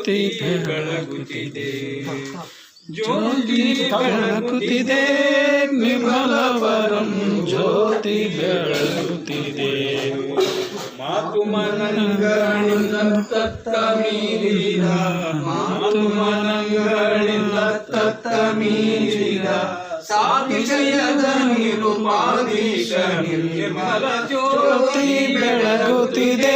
ಜ್ಯೋತಿ ಬೆಳಗುತ್ತಿದೆ ಜ್ಯೋತಿ ಬೆಳಗುತ್ತಿದೆ ನಿರ್ಮಲ ಪರಂ ಜ್ಯೋತಿ ಬೆಳಗುತ್ತಿದೆ ಮಾತು ಮನಗಳಿಂದ ತತ್ತ ಮೀರಿದ ಮಾತು ಮನಗಳಿಂದ ತತ್ತ ಮೀರಿದ ಸಾತಿಶಯದ ನಿರುಪಾದೀಶ ನಿರ್ಮಲ ಜ್ಯೋತಿ ಬೆಳಗುತ್ತಿದೆ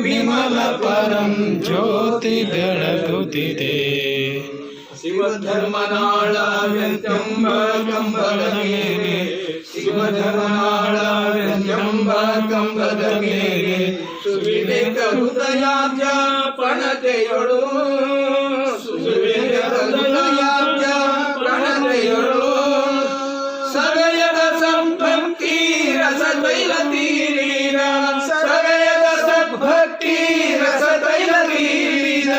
ವಿಮಲ ಪರಂ ಜ್ಯೋತಿ ಬೆಳಗುತ್ತಿದೆ ಶಿವಧರ್ಮನಾಳವೆಂಬ ಕಂಬದ ಮೇಲೆ ಶಿವಧರ್ಮನಾಳವೆಂಬ ಕಂಬದ ಮೇಲೆ ಸುವಿವೇಕ ಹೃದಯಾಬ್ಜ ಪಣತೆಯೊಳು ಸುವಿವೇಕ ಹೃದಯಾಬ್ಜ ಪಣತೆಯೊಳು ಸಗಯದ ಸಂಪತ್ತಿ ರಸ ತೈಲ ತೀರಿದ ಸಗಯದ ಸದ್ಭಕ್ತಿ ರಸ ತೈಲ ತೀರಿದ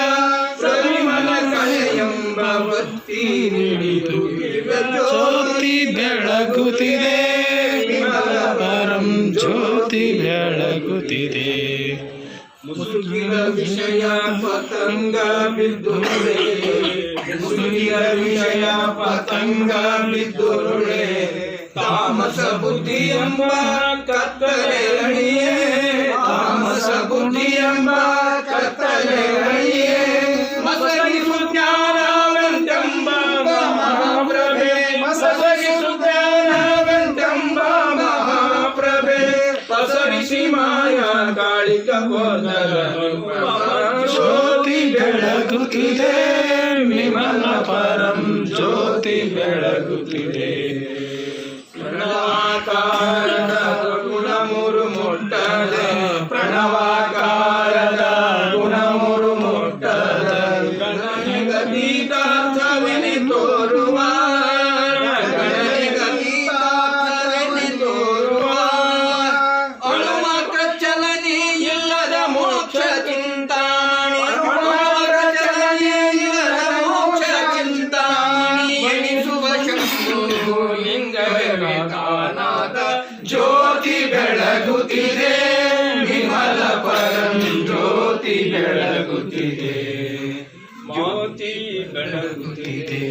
ಸರಿಮನ ಕಳೆಯೆಂಬ ಭಕ್ತಿ ನೀಡಿತು ಜ್ಯೋತಿ ಬೆಳಗುತ್ತಿದೆ ವಿಮಲ ಪರಂ ಜ್ಯೋತಿ ಬೆಳಗುತ್ತಿದೆ ಮುಸುಕಿದ ವಿಷಯ ಪತಂಗ ಬಿದ್ದುರುಳೆ ಮುಸುಕಿದ ವಿಷಯ ಪತಂಗ ಬಿದ್ದುರುಳೆ ತಾಮಸ ಬುದ್ಧಿ ಎಂಬ ಕತ್ತಲೆ ಅಣಿಯೇ ತಾಮಸ ಬುದ್ಧಿ ಎಂಬ ಕತ್ತಲೆ ಅಣಿಯೇ ಮಸಗಿಸು ಜ್ಞಾನವೆಂತೆಂಬ ಮಹಾಪ್ರಭೆ ಮಸಗಿಸು ಜ್ಞಾನವೆಂತೆಂಬ ಮಹಾಪ್ರಭೆ ಪಸರಿಸಿ ಮಾಯಾ ಕಾಳಿಕ ಬೋಧರ ಜ್ಯೋತಿ ಬೆಳಗುತ್ತಿದೆ ವಿಮಲ ಪರಂ ಜ್ಯೋತಿ ಬೆಳಗುತ್ತಿದೆ ಪ್ರಣವಾಕಾರದ ಗುಣಮುರು ಮುಟ್ಟದೆ ಪ್ರಣವಾಕಾರದ ಗುಣಮುರು ಮುಟ್ಟದೆ ಗಣನಿಗತೀತಾರ್ಥವೆನಿ ತೋರುವ ಗಣನಿಗತೀತಾರ್ಥವೆನಿ ತೋರುವ ಅಣುಮಾತ್ರ ಚಲನೆ ಇಲ್ಲದ ಮೋಕ್ಷ ಚಿಂತಾಮಣಿ ಅಣುಮಾತ್ರ ಚಲನೆ ಇಲ್ಲದ ಮೋಕ್ಷ ಚಿಂತಾಮಣಿ ಎನಿಸುವ ಶಂಭು ಲಿಂಗವೇ ಕಾಣದ ಜ್ಯೋತಿ ಬೆಳಗುತ್ತಿದೆ ವಿಮಲ ಪರಂ ಜ್ಯೋತಿ ಬೆಳಗುತ್ತಿದೆ ಜ್ಯೋತಿ ಬೆಳಗುತ್ತಿದೆ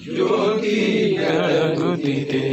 ಜ್ಯೋತಿ ಬೆಳಗುತ್ತಿದೆ